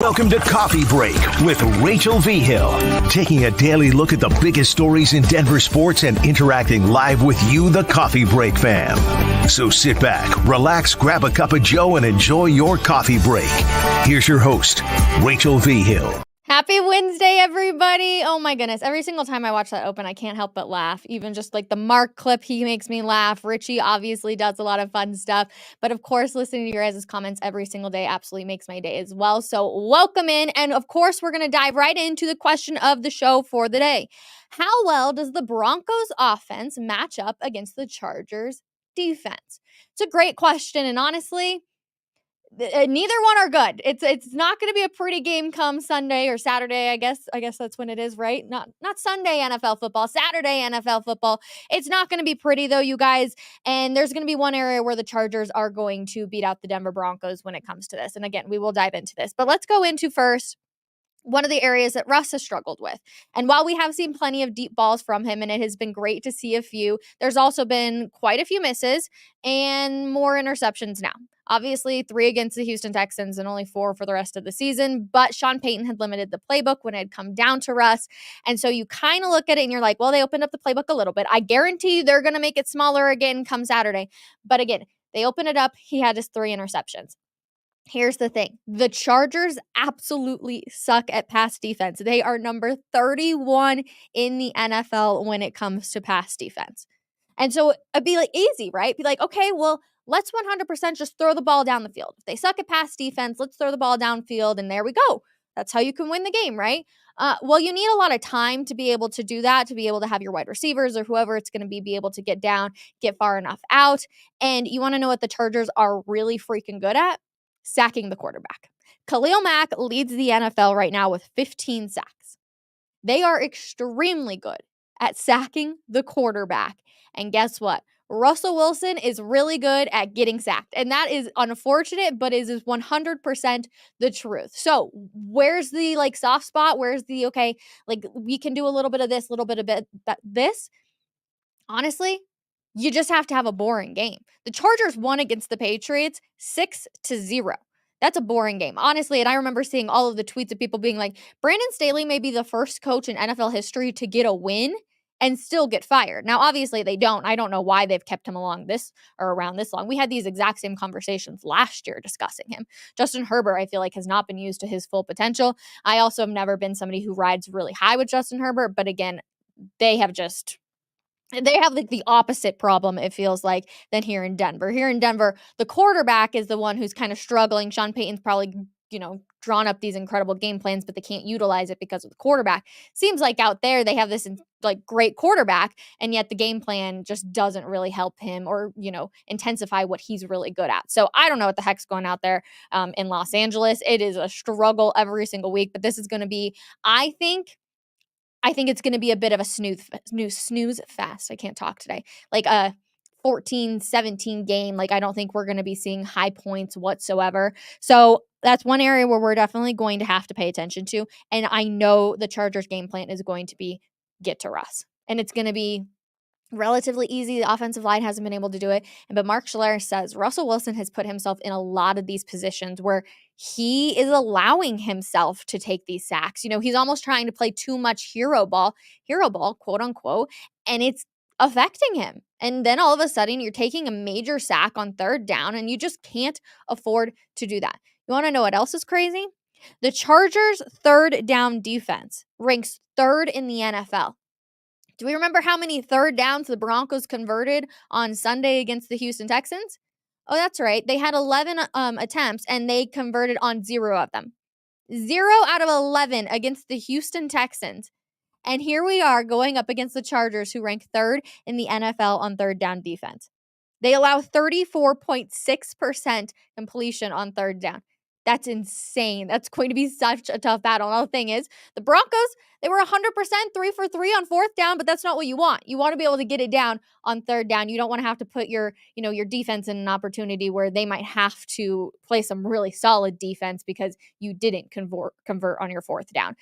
Welcome to Coffee Break with Rachel Vigil, taking a daily look at the biggest stories in Denver sports and interacting live with you, the Coffee Break fam. So sit back, relax, grab a cup of joe, and enjoy your coffee break. Here's your host, Rachel Vigil. Happy Wednesday, everybody. Oh my goodness. Every single time I watch that open, I can't help but laugh. Even just like the Mark clip, he makes me laugh. Richie obviously does a lot of fun stuff. But of course, listening to your guys' comments every single day absolutely makes my day as well. So welcome in. And of course, we're going to dive right into the question of the show for the day. How well does the Broncos offense match up against the Chargers defense? It's a great question. And honestly, neither one are good. It's not going to be a pretty game come Sunday or Saturday. I guess that's when it is, right? Not Sunday NFL football, Saturday NFL football. It's not going to be pretty though, you guys. And there's going to be one area where the Chargers are going to beat out the Denver Broncos when it comes to this. And again, we will dive into this. But let's go into first one of the areas that Russ has struggled with. And while we have seen plenty of deep balls from him, and it has been great to see a few, there's also been quite a few misses and more interceptions now. Obviously, 3 against the Houston Texans and only 4 for the rest of the season. But Sean Payton had limited the playbook when it had come down to Russ. And so you kind of look at it and you're like, well, they opened up the playbook a little bit. I guarantee you they're going to make it smaller again come Saturday. But again, they open it up. He had his 3 interceptions. Here's the thing. The Chargers absolutely suck at pass defense. They are number 31 in the NFL when it comes to pass defense. And so it'd be like easy, right? Be like, okay, well, let's 100% just throw the ball down the field. If they suck at pass defense, let's throw the ball downfield, and there we go. That's how you can win the game, right? Well, you need a lot of time to be able to do that, to be able to have your wide receivers or whoever it's going to be able to get down, get far enough out. And you want to know what the Chargers are really freaking good at? Sacking the quarterback. Khalil Mack leads the NFL right now with 15 sacks. They are extremely good at sacking the quarterback. And guess what? Russell Wilson is really good at getting sacked. And that is unfortunate, but is 100% the truth. So where's the soft spot? Where's the, okay, we can do a little bit of this, a little bit of this? Honestly, you just have to have a boring game. The Chargers won against the Patriots 6-0. That's a boring game, honestly. And I remember seeing all of the tweets of people being like, Brandon Staley may be the first coach in NFL history to get a win and still get fired. Now, obviously, they don't. I don't know why they've kept him around this long. We had these exact same conversations last year discussing him. Justin Herbert, I feel like, has not been used to his full potential. I also have never been somebody who rides really high with Justin Herbert. But again, they have the opposite problem, it feels like, than here in Denver. Here in Denver, the quarterback is the one who's kind of struggling. Sean Payton's probably, drawn up these incredible game plans, but they can't utilize it because of the quarterback. Seems like out there they have this great quarterback, and yet the game plan just doesn't really help him or, intensify what he's really good at. So I don't know what the heck's going out there in Los Angeles. It is a struggle every single week, but this is going to be, I think it's going to be a bit of a snooze fest. I can't talk today. Like a 14-17 game. I don't think we're going to be seeing high points whatsoever. So that's one area where we're definitely going to have to pay attention to. And I know the Chargers game plan is going to be get to Russ. And it's going to be relatively easy. The offensive line hasn't been able to do it. But Mark Schler says Russell Wilson has put himself in a lot of these positions where he is allowing himself to take these sacks. He's almost trying to play too much hero ball, quote unquote, and it's affecting him. And then all of a sudden you're taking a major sack on 3rd down, and you just can't afford to do that. You want to know what else is crazy? The Chargers' 3rd down defense ranks 3rd in the NFL. Do we remember how many 3rd downs the Broncos converted on Sunday against the Houston Texans? Oh, that's right. They had 11 attempts, and they converted on 0 of them. 0 out of 11 against the Houston Texans. And here we are going up against the Chargers, who rank 3rd in the NFL on 3rd down defense. They allow 34.6% completion on 3rd down. That's insane. That's going to be such a tough battle. And the thing is, the Broncos, they were 100% 3 for 3 on 4th down, but that's not what you want. You want to be able to get it down on 3rd down. You don't want to have to put your defense in an opportunity where they might have to play some really solid defense because you didn't convert on your 4th down.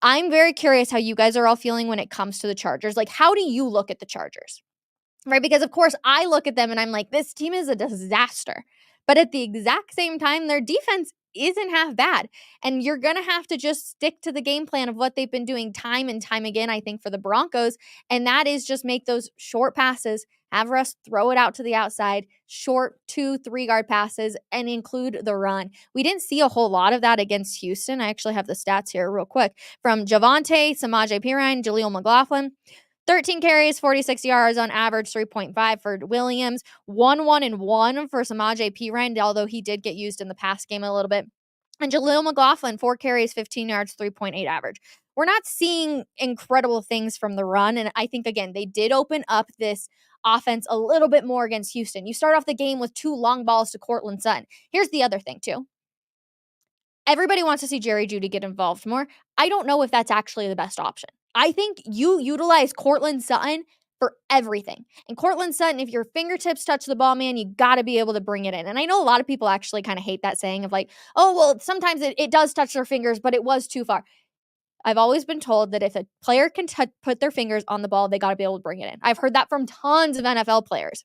I'm very curious how you guys are all feeling when it comes to the Chargers. How do you look at the Chargers? Right? Because, of course, I look at them and I'm like, this team is a disaster. But at the exact same time, their defense isn't half bad. And you're going to have to just stick to the game plan of what they've been doing time and time again, I think, for the Broncos. And that is just make those short passes, have Russ throw it out to the outside, short 2-3 yard passes, and include the run. We didn't see a whole lot of that against Houston. I actually have the stats here real quick. From Javonte, Samaje Perine, Jaleel McLaughlin, 13 carries, 46 yards on average, 3.5 for Williams, 1-1-1 for Samaje Perine, although he did get used in the pass game a little bit. And Jaleel McLaughlin, 4 carries, 15 yards, 3.8 average. We're not seeing incredible things from the run. And I think, again, they did open up this offense a little bit more against Houston. You start off the game with 2 long balls to Courtland Sutton. Here's the other thing, too. Everybody wants to see Jerry Jeudy get involved more. I don't know if that's actually the best option. I think you utilize Courtland Sutton for everything. And Courtland Sutton, if your fingertips touch the ball, man, you got to be able to bring it in. And I know a lot of people actually kind of hate that saying of like, oh, well, sometimes it does touch their fingers, but it was too far. I've always been told that if a player can put their fingers on the ball, they got to be able to bring it in. I've heard that from tons of NFL players.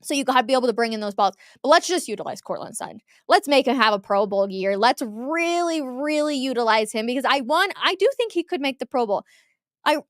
So you got to be able to bring in those balls. But let's just utilize Courtland Sutton. Let's make him have a Pro Bowl year. Let's really, really utilize him because I do think he could make the Pro Bowl.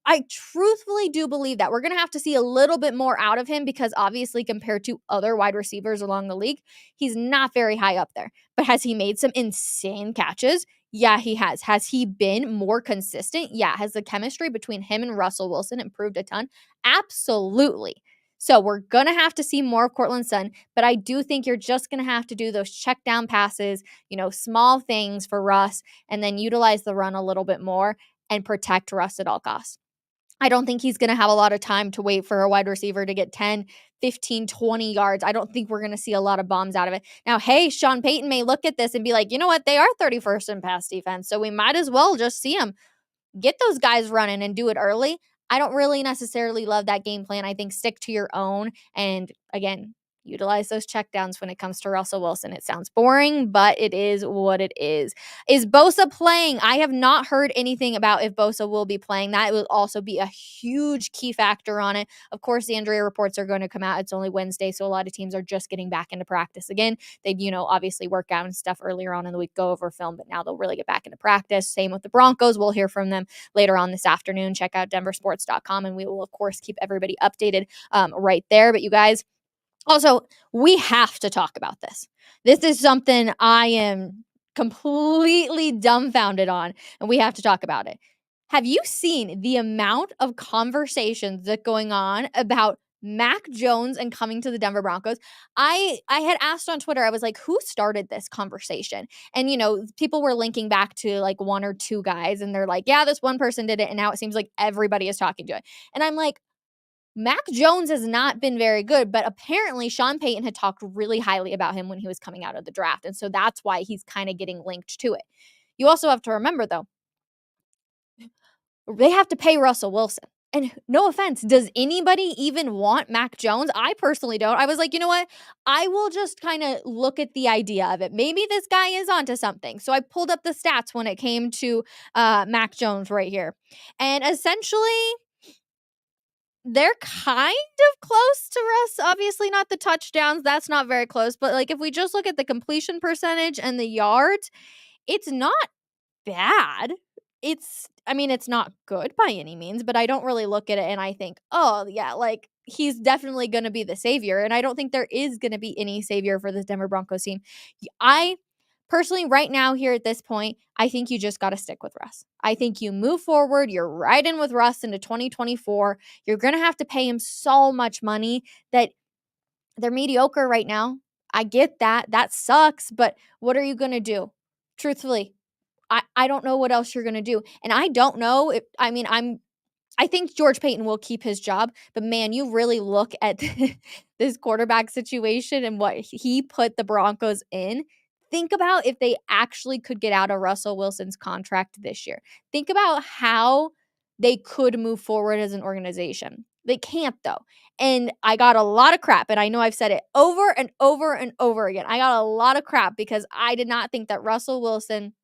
I truthfully do believe that. We're going to have to see a little bit more out of him because obviously compared to other wide receivers along the league, he's not very high up there. But has he made some insane catches? Yeah, he has. Has he been more consistent? Yeah. Has the chemistry between him and Russell Wilson improved a ton? Absolutely. So we're going to have to see more of Courtland Sutton, but I do think you're just going to have to do those check down passes, small things for Russ, and then utilize the run a little bit more and protect Russ at all costs. I don't think he's going to have a lot of time to wait for a wide receiver to get 10, 15, 20 yards. I don't think we're going to see a lot of bombs out of it. Now, hey, Sean Payton may look at this and be like, you know what? They are 31st in pass defense, so we might as well just see them. Get those guys running and do it early. I don't really necessarily love that game plan. I think stick to your own. And again, utilize those checkdowns when it comes to Russell Wilson. It sounds boring, but it is what it is. Is Bosa playing? I have not heard anything about if Bosa will be playing. That will also be a huge key factor on it. Of course, the injury reports are going to come out. It's only Wednesday, so a lot of teams are just getting back into practice again. They'd, obviously work out and stuff earlier on in the week, go over film, but now they'll really get back into practice. Same with the Broncos. We'll hear from them later on this afternoon. Check out denversports.com, and we will, of course, keep everybody updated right there. But you guys, also, we have to talk about this. This is something I am completely dumbfounded on, and we have to talk about it. Have you seen the amount of conversations that going on about Mac Jones and coming to the Denver Broncos? I had asked on Twitter, I was like, who started this conversation? And, people were linking back to like 1 or 2 guys, and they're like, yeah, this one person did it, and now it seems like everybody is talking to it. And I'm like, Mac Jones has not been very good, but apparently Sean Payton had talked really highly about him when he was coming out of the draft. And so that's why he's kind of getting linked to it. You also have to remember, though, they have to pay Russell Wilson. And no offense, does anybody even want Mac Jones? I personally don't. I was like, you know what? I will just kind of look at the idea of it. Maybe this guy is onto something. So I pulled up the stats when it came to Mac Jones right here. And essentially, they're kind of close to Russ. Obviously not the touchdowns. That's not very close. But like if we just look at the completion percentage and the yards, it's not bad. It's not good by any means, but I don't really look at it and I think, oh yeah, like he's definitely going to be the savior. And I don't think there is going to be any savior for this Denver Broncos team. I personally, right now, here at this point, I think you just got to stick with Russ. I think you move forward. You're right in with Russ into 2024. You're going to have to pay him so much money that they're mediocre right now. I get that. That sucks. But what are you going to do? Truthfully, I don't know what else you're going to do. And I don't know if, I think George Payton will keep his job, but man, you really look at this quarterback situation and what he put the Broncos in. Think about if they actually could get out of Russell Wilson's contract this year. Think about how they could move forward as an organization. They can't, though. And I got a lot of crap, and I know I've said it over and over and over again. I got a lot of crap because I did not think that Russell Wilson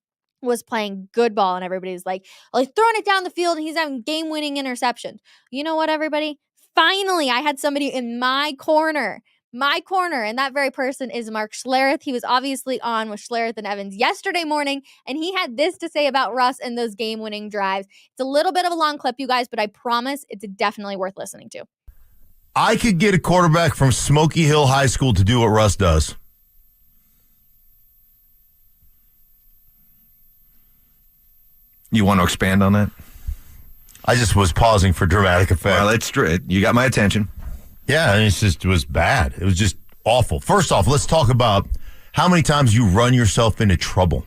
was playing good ball, and everybody's like, well, he's throwing it down the field and he's having game-winning interceptions. You know what, everybody? Finally, I had somebody in my corner. my corner, and that very person is Mark Schlereth. He was obviously on with Schlereth and Evans yesterday morning, and he had this to say about Russ and those game-winning drives. It's a little bit of a long clip, you guys, but I promise it's definitely worth listening to. I could get a quarterback from Smoky Hill High School to do what Russ does. You want to expand on that? I just was pausing for dramatic effect. Well, it's true. You got my attention. Yeah, it was bad. It was just awful. First off, let's talk about how many times you run yourself into trouble.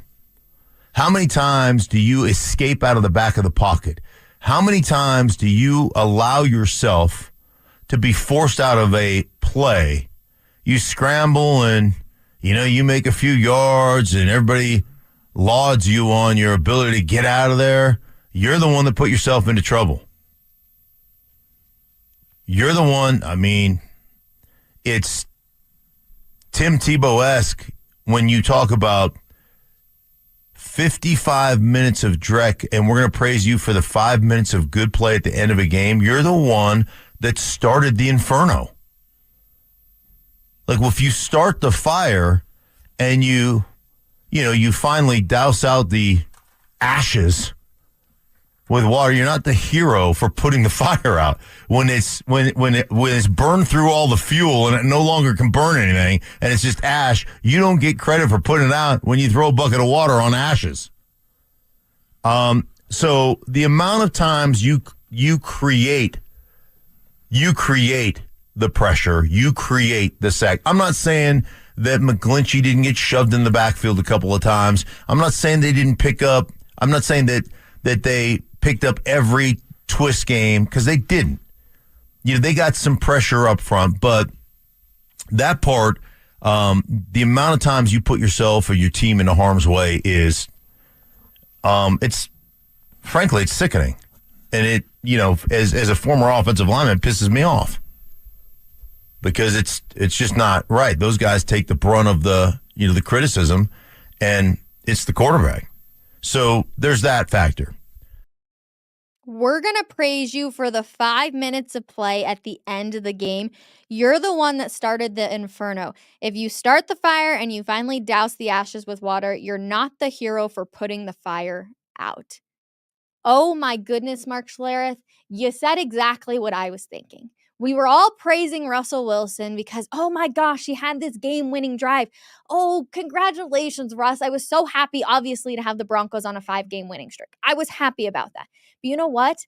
How many times do you escape out of the back of the pocket? How many times do you allow yourself to be forced out of a play? You scramble and, you make a few yards and everybody lauds you on your ability to get out of there. You're the one that put yourself into trouble. You're the one, it's Tim Tebow-esque when you talk about 55 minutes of dreck, and we're going to praise you for the 5 minutes of good play at the end of a game. You're the one that started the inferno. Like, if you start the fire and you finally douse out the ashes with water, you're not the hero for putting the fire out. When it's burned through all the fuel and it no longer can burn anything and it's just ash, you don't get credit for putting it out when you throw a bucket of water on ashes. So the amount of times you create the pressure, you create the sack. I'm not saying that McGlinchey didn't get shoved in the backfield a couple of times. I'm not saying they didn't pick up. I'm not saying that they picked up every twist game, because they didn't. They got some pressure up front, but that part, the amount of times you put yourself or your team into harm's way is, it's sickening. And it, as a former offensive lineman, it pisses me off because it's just not right. Those guys take the brunt of the criticism, and it's the quarterback. So there's that factor. We're going to praise you for the 5 minutes of play at the end of the game. You're the one that started the inferno. If you start the fire and you finally douse the ashes with water, you're not the hero for putting the fire out. Oh my goodness, Mark Schlereth, you said exactly what I was thinking. We were all praising Russell Wilson because, oh my gosh, he had this game-winning drive. Oh, congratulations, Russ. I was so happy, obviously, to have the Broncos on a 5-game winning streak. I was happy about that. But you know what?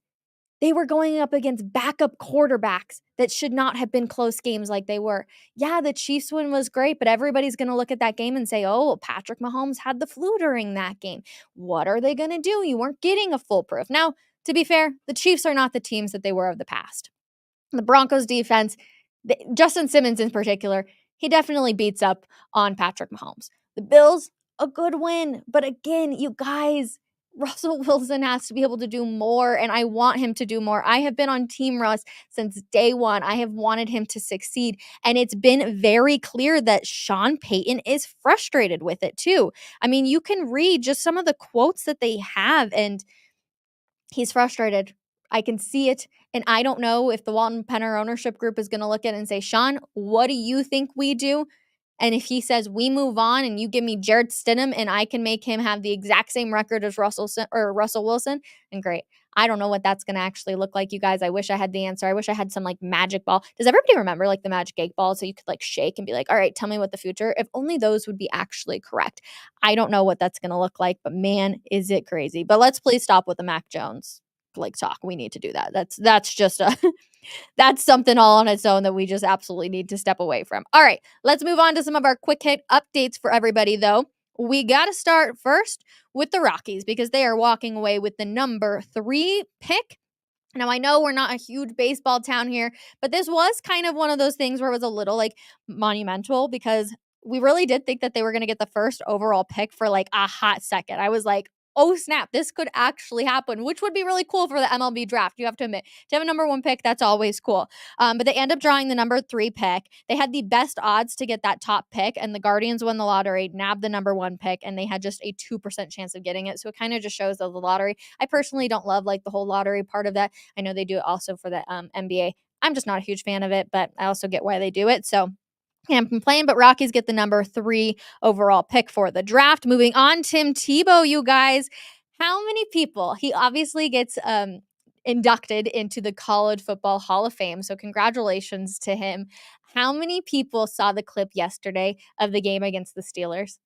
They were going up against backup quarterbacks that should not have been close games like they were. Yeah, the Chiefs win was great, but everybody's going to look at that game and say, oh, Patrick Mahomes had the flu during that game. What are they going to do? You weren't getting a foolproof. Now, to be fair, the Chiefs are not the teams that they were of the past. The Broncos defense, Justin Simmons in particular, he definitely beats up on Patrick Mahomes. The Bills, a good win. But again, you guys, Russell Wilson has to be able to do more, and I want him to do more. I have been on Team Russ since day one. I have wanted him to succeed, and it's been very clear that Sean Payton is frustrated with it too. You can read just some of the quotes that they have, and he's frustrated. I can see it, and I don't know if the Walton Penner ownership group is going to look at it and say, Sean, what do you think we do? And if he says we move on and you give me Jared Stidham and I can make him have the exact same record as Russell Wilson, then great. I don't know what that's going to actually look like, you guys. I wish I had the answer. I wish I had some magic ball. Does everybody remember the magic 8 ball so you could shake and be like, all right, tell me what the future, if only those would be actually correct. I don't know what that's going to look like, but man, is it crazy. But let's please stop with the Mac Jones talk. We need to do that. That's just that's something all on its own that we just absolutely need to step away from. All right, let's move on to some of our quick hit updates for everybody, though. We got to start first with the Rockies because they are walking away with the number 3 pick. Now, I know we're not a huge baseball town here, but this was kind of one of those things where it was a little monumental because we really did think that they were going to get the first overall pick for a hot second. I was like, oh snap, this could actually happen, which would be really cool for the MLB draft. You have to admit, to have a number 1 pick, that's always cool. But they end up drawing the number 3 pick. They had the best odds to get that top pick, and the Guardians won the lottery, nabbed the number 1 pick, and they had just a 2% chance of getting it. So it kind of just shows that the lottery. I personally don't love the whole lottery part of that. I know they do it also for the NBA. I'm just not a huge fan of it, but I also get why they do it. So can't complain, but Rockies get the number 3 overall pick for the draft. Moving on, Tim Tebow, you guys. How many people? He obviously gets inducted into the College Football Hall of Fame, so congratulations to him. How many people saw the clip yesterday of the game against the Steelers?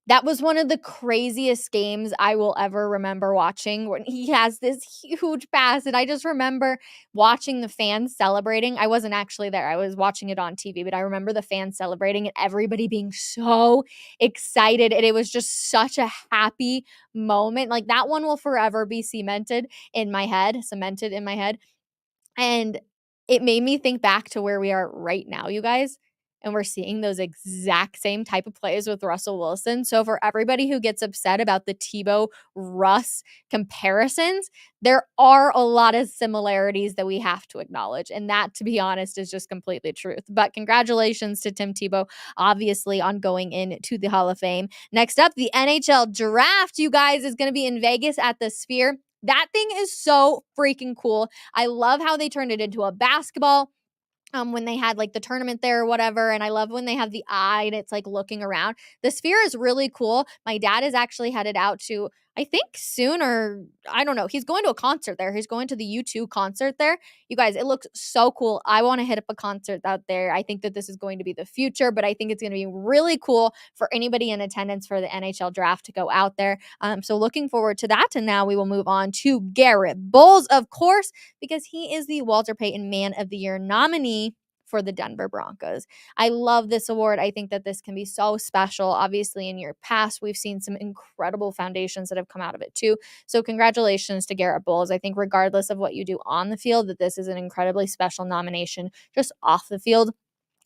That was one of the craziest games I will ever remember watching, when he has this huge pass, and I just remember watching the fans celebrating. I wasn't actually there. I was watching it on TV, but I remember the fans celebrating and everybody being so excited, and it was just such a happy moment. Like, that one will forever be cemented in my head. And it made me think back to where we are right now, you guys. And we're seeing those exact same type of plays with Russell Wilson. So for everybody who gets upset about the Tebow Russ comparisons, there are a lot of similarities that we have to acknowledge. And that, to be honest, is just completely truth. But congratulations to Tim Tebow, obviously, on going into the Hall of Fame. Next up, the NHL draft, you guys, is going to be in Vegas at the Sphere. That thing is so freaking cool. I love how they turned it into a basketball when they had like the tournament there or whatever. And I love when they have the eye and it's like looking around. The Sphere is really cool. My dad is actually headed out to, I think soon, or I don't know. He's going to a concert there. He's going to the U2 concert there. You guys, it looks so cool. I want to hit up a concert out there. I think that this is going to be the future, but I think it's going to be really cool for anybody in attendance for the NHL draft to go out there. So looking forward to that. And now we will move on to Garrett Bowles, of course, because he is the Walter Payton Man of the Year nominee for the Denver Broncos. I love this award. I think that this can be so special. Obviously, in your past, we've seen some incredible foundations that have come out of it too. So congratulations to Garrett Bowles. I think regardless of what you do on the field, that this is an incredibly special nomination just off the field.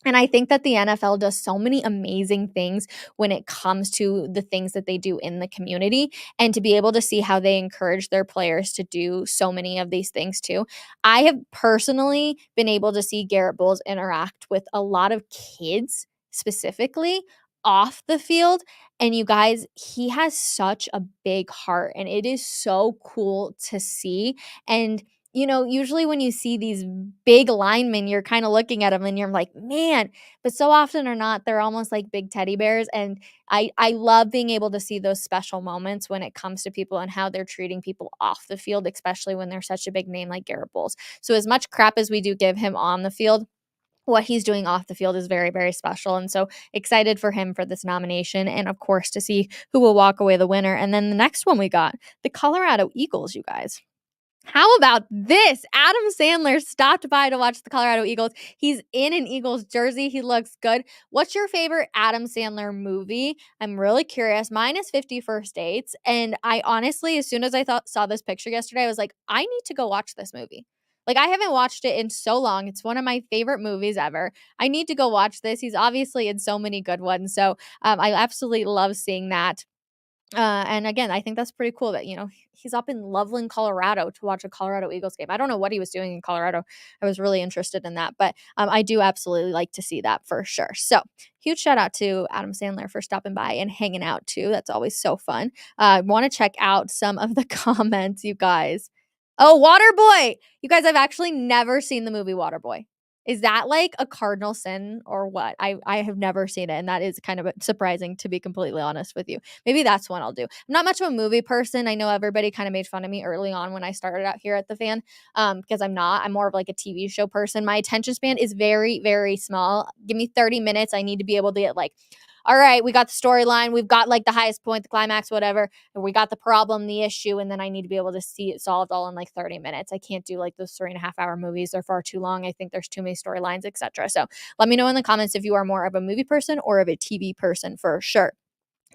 And I think that the NFL does so many amazing things when it comes to the things that they do in the community, and to be able to see how they encourage their players to do so many of these things too. I have personally been able to see Garrett Bowles interact with a lot of kids specifically off the field. And you guys, he has such a big heart, and it is so cool to see. And usually when you see these big linemen, you're kind of looking at them and you're like, man, but so often or not, they're almost like big teddy bears. And I love being able to see those special moments when it comes to people and how they're treating people off the field, especially when they're such a big name like Garrett Bowles. So as much crap as we do give him on the field, what he's doing off the field is very, very special. And so excited for him for this nomination, and of course to see who will walk away the winner. And then the next one we got, the Colorado Eagles, you guys. How about this? Adam Sandler stopped by to watch the Colorado Eagles. He's in an Eagles jersey. He looks good. What's your favorite Adam Sandler movie? I'm really curious. Mine is 50 First Dates. And I honestly, as soon as I saw this picture yesterday, I was like, I need to go watch this movie. Like, I haven't watched it in so long. It's one of my favorite movies ever. I need to go watch this. He's obviously in so many good ones. So I absolutely love seeing that. And again, I think that's pretty cool that, he's up in Loveland, Colorado to watch a Colorado Eagles game. I don't know what he was doing in Colorado. I was really interested in that, but I do absolutely like to see that for sure. So huge shout out to Adam Sandler for stopping by and hanging out too. That's always so fun. I want to check out some of the comments, you guys. Oh, Waterboy. You guys, I've actually never seen the movie Waterboy. Is that like a cardinal sin or what? I have never seen it, and that is kind of surprising, to be completely honest with you. Maybe that's one I'll do. I'm not much of a movie person. I know everybody kind of made fun of me early on when I started out here at the Fan, because I'm not. I'm more of like a TV show person. My attention span is very, very small. Give me 30 minutes. I need to be able to get like, all right, we got the storyline, we've got like the highest point, the climax, whatever, and we got the problem, the issue, and then I need to be able to see it solved all in like 30 minutes. I can't do like those 3.5-hour movies. They're far too long. I think there's too many storylines, etc. So let me know in the comments if you are more of a movie person or of a TV person for sure.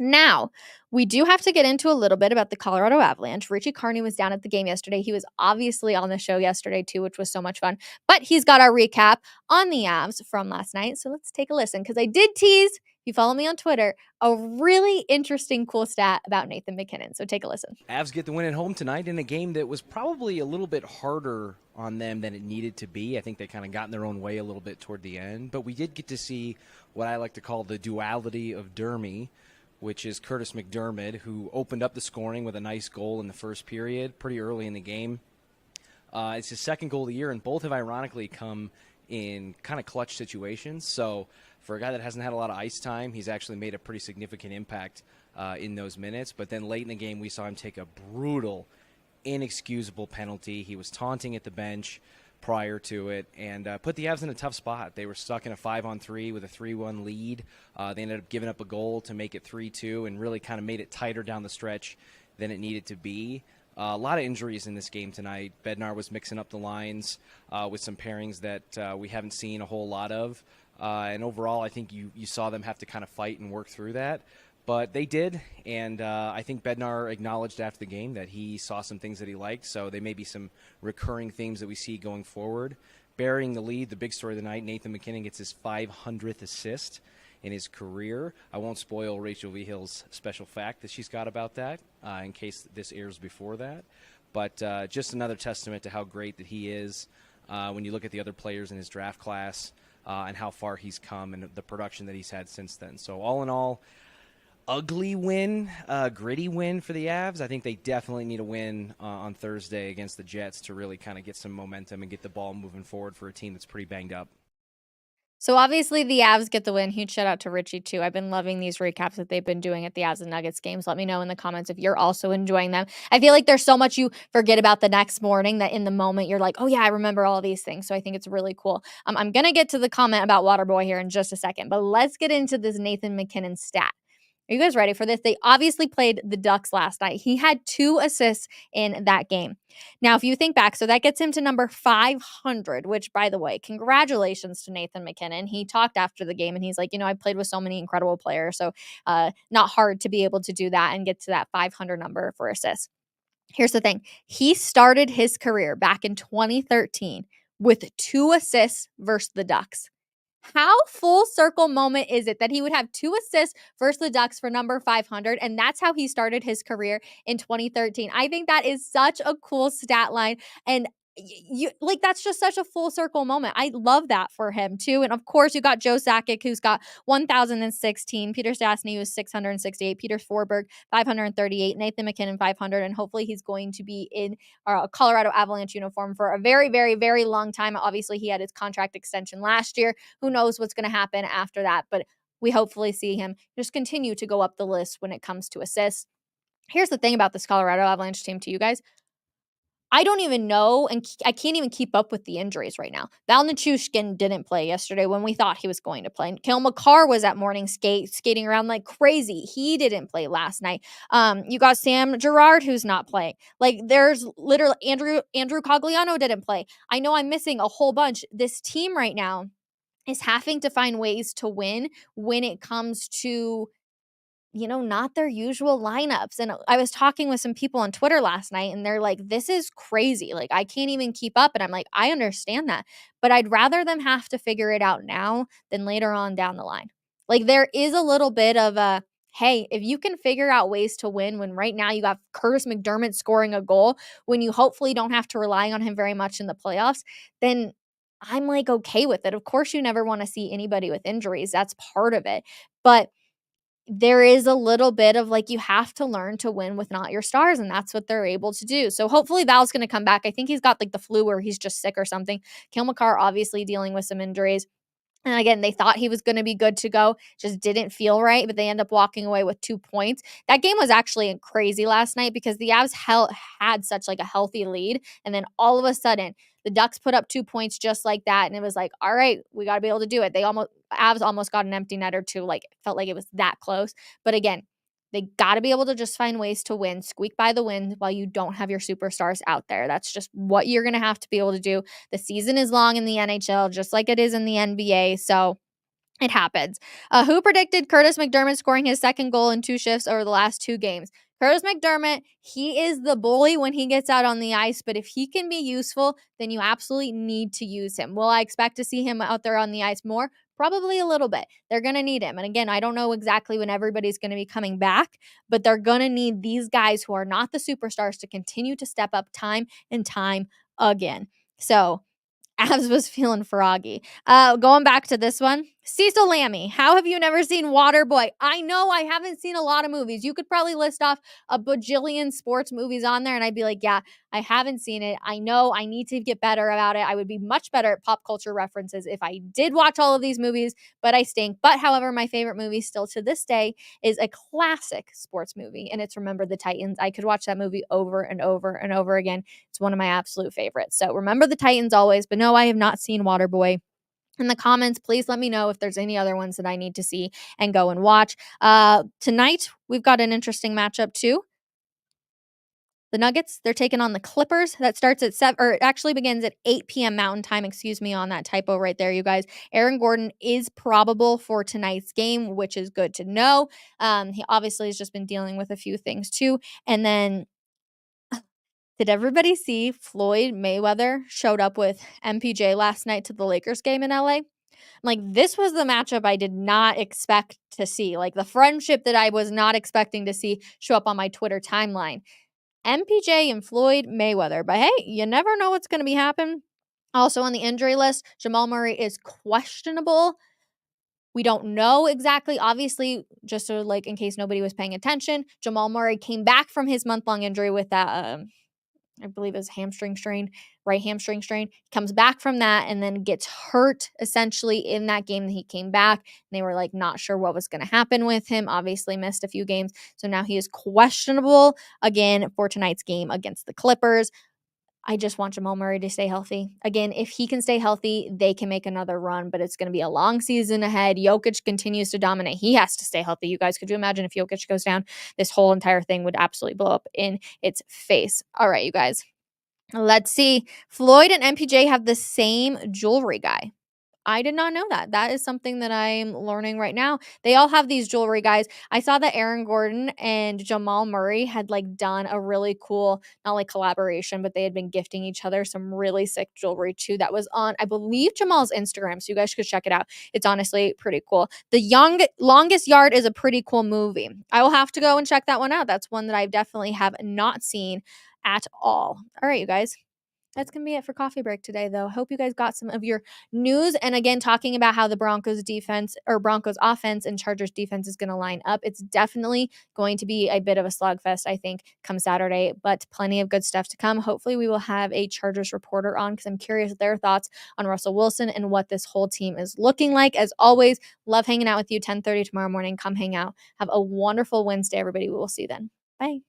Now, we do have to get into a little bit about the Colorado Avalanche. Richie Carney was down at the game yesterday. He was obviously on the show yesterday too, which was so much fun. But he's got our recap on the Avs from last night. So let's take a listen, because I did tease, if you follow me on Twitter, a really interesting, cool stat about Nathan MacKinnon. So take a listen. Avs get the win at home tonight in a game that was probably a little bit harder on them than it needed to be. I think they kind of got in their own way a little bit toward the end. But we did get to see what I like to call the duality of Dermy, which is Curtis McDermott, who opened up the scoring with a nice goal in the first period, pretty early in the game. It's his second goal of the year, and both have ironically come in kind of clutch situations. So For a guy that hasn't had a lot of ice time, he's actually made a pretty significant impact in those minutes. But then late in the game, we saw him take a brutal, inexcusable penalty. He was taunting at the bench prior to it and put the Avs in a tough spot. They were stuck in a 5-on-3 with a 3-1 lead. They ended up giving up a goal to make it 3-2 and really kind of made it tighter down the stretch than it needed to be. A lot of injuries in this game tonight. Bednar was mixing up the lines with some pairings that we haven't seen a whole lot of. And overall, I think you saw them have to kind of fight and work through that. But they did, and I think Bednar acknowledged after the game that he saw some things that he liked, so there may be some recurring themes that we see going forward. Burying the lead, the big story of the night, Nathan MacKinnon gets his 500th assist in his career. I won't spoil Rachel Vigil's special fact that she's got about that in case this airs before that. But just another testament to how great that he is when you look at the other players in his draft class and how far he's come and the production that he's had since then. So all in all, ugly win, gritty win for the Avs. I think they definitely need a win on Thursday against the Jets to really kind of get some momentum and get the ball moving forward for a team that's pretty banged up. So obviously the Avs get the win. Huge shout out to Richie too. I've been loving these recaps that they've been doing at the Avs and Nuggets games. Let me know in the comments if you're also enjoying them. I feel like there's so much you forget about the next morning that in the moment you're like, oh yeah, I remember all these things. So I think it's really cool. I'm going to get to the comment about Waterboy here in just a second, but let's get into this Nathan MacKinnon stat. Are you guys ready for this? They obviously played the Ducks last night. He had 2 assists in that game. Now, if you think back, so that gets him to number 500, which, by the way, congratulations to Nathan MacKinnon. He talked after the game, and he's like, I played with so many incredible players, so not hard to be able to do that and get to that 500 number for assists. Here's the thing. He started his career back in 2013 with 2 assists versus the Ducks. How full circle moment is it that he would have 2 assists versus the Ducks for number 500, and that's how he started his career in 2013. I think that is such a cool stat line, and that's just such a full circle moment. I love that for him too. And of course, you got Joe Sakic, who's got 1,016, Peter Stastny, who's 668, Peter Forsberg 538, Nathan MacKinnon 500, and hopefully he's going to be in a Colorado Avalanche uniform for a very, very, very long time. Obviously, he had his contract extension last year. Who knows what's going to happen after that? But we hopefully see him just continue to go up the list when it comes to assists. Here's the thing about this Colorado Avalanche team to you guys. I don't even know, and I can't even keep up with the injuries right now. Val Nichushkin didn't play yesterday when we thought he was going to play. Cale Makar was at morning skating around like crazy. He didn't play last night. You got Sam Girard, who's not playing. Like, there's literally Andrew Cogliano didn't play. I know I'm missing a whole bunch. This team right now is having to find ways to win when it comes to not their usual lineups. And I was talking with some people on Twitter last night, and they're like, this is crazy. Like, I can't even keep up. And I'm like, I understand that, but I'd rather them have to figure it out now than later on down the line. Like, there is a little bit of a, hey, if you can figure out ways to win when right now you got Curtis McDermott scoring a goal, when you hopefully don't have to rely on him very much in the playoffs, then I'm like, okay with it. Of course, you never want to see anybody with injuries. That's part of it. But there is a little bit of like, you have to learn to win with not your stars, and that's what they're able to do. So hopefully Val's going to come back. I think he's got like the flu or he's just sick or something. Cale Makar obviously dealing with some injuries. And again, they thought he was going to be good to go, just didn't feel right, but they end up walking away with 2 points. That game was actually crazy last night because the Avs had such like a healthy lead, and then all of a sudden the Ducks put up 2 points just like that, and it was like, all right, we got to be able to do it. Avs almost got an empty net or two, like felt like it was that close. But again, they got to be able to just find ways to win, squeak by the win while you don't have your superstars out there. That's just what you're going to have to be able to do. The season is long in the NHL, just like it is in the NBA. So it happens. Who predicted Curtis McDermott scoring his second goal in 2 shifts over the last 2 games? Curtis McDermott, he is the bully when he gets out on the ice, but if he can be useful, then you absolutely need to use him. Will I expect to see him out there on the ice more? Probably a little bit. They're going to need him. And again, I don't know exactly when everybody's going to be coming back, but they're going to need these guys who are not the superstars to continue to step up time and time again. So Avs was feeling froggy. Going back to this one, Cecil Lammy, how have you never seen Waterboy? I know I haven't seen a lot of movies. You could probably list off a bajillion sports movies on there, and I'd be like, yeah, I haven't seen it. I know I need to get better about it. I would be much better at pop culture references if I did watch all of these movies, but I stink. But however, my favorite movie still to this day is a classic sports movie, and it's Remember the Titans. I could watch that movie over and over and over again. It's one of my absolute favorites. So Remember the Titans always, but no, I have not seen Waterboy. In the comments, please let me know if there's any other ones that I need to see and go and watch. Tonight, we've got an interesting matchup too. The Nuggets, they're taking on the Clippers. That starts at 7, or it actually begins at 8 p.m. Mountain Time. Excuse me on that typo right there, you guys. Aaron Gordon is probable for tonight's game, which is good to know. He obviously has just been dealing with a few things too. And then, did everybody see Floyd Mayweather showed up with MPJ last night to the Lakers game in LA? Like, this was the matchup I did not expect to see. Like, the friendship that I was not expecting to see show up on my Twitter timeline. MPJ and Floyd Mayweather. But hey, you never know what's going to be happening. Also on the injury list, Jamal Murray is questionable. We don't know exactly. Obviously, just so like in case nobody was paying attention, Jamal Murray came back from his month-long injury with that I believe it was hamstring strain, right hamstring strain. He comes back from that and then gets hurt essentially in that game that he came back. And they were like not sure what was going to happen with him. Obviously missed a few games. So now he is questionable again for tonight's game against the Clippers. I just want Jamal Murray to stay healthy. Again, if he can stay healthy, they can make another run, but it's going to be a long season ahead. Jokic continues to dominate. He has to stay healthy. You guys, could you imagine if Jokic goes down? This whole entire thing would absolutely blow up in its face. All right, you guys. Let's see. Floyd and MPJ have the same jewelry guy. I did not know that. That is something that I'm learning right now. They all have these jewelry guys. I saw that Aaron Gordon and Jamal Murray had like done a really cool, not like collaboration, but they had been gifting each other some really sick jewelry too. That was on, I believe, Jamal's Instagram. So you guys should check it out. It's honestly pretty cool. The Longest Yard is a pretty cool movie. I will have to go and check that one out. That's one that I definitely have not seen at all. All right, you guys. That's going to be it for coffee break today, though. Hope you guys got some of your news. And again, talking about how the Broncos defense or Broncos offense and Chargers defense is going to line up. It's definitely going to be a bit of a slugfest, I think, come Saturday, but plenty of good stuff to come. Hopefully we will have a Chargers reporter on because I'm curious their thoughts on Russell Wilson and what this whole team is looking like. As always, love hanging out with you. 10:30 tomorrow morning. Come hang out. Have a wonderful Wednesday, everybody. We will see you then. Bye.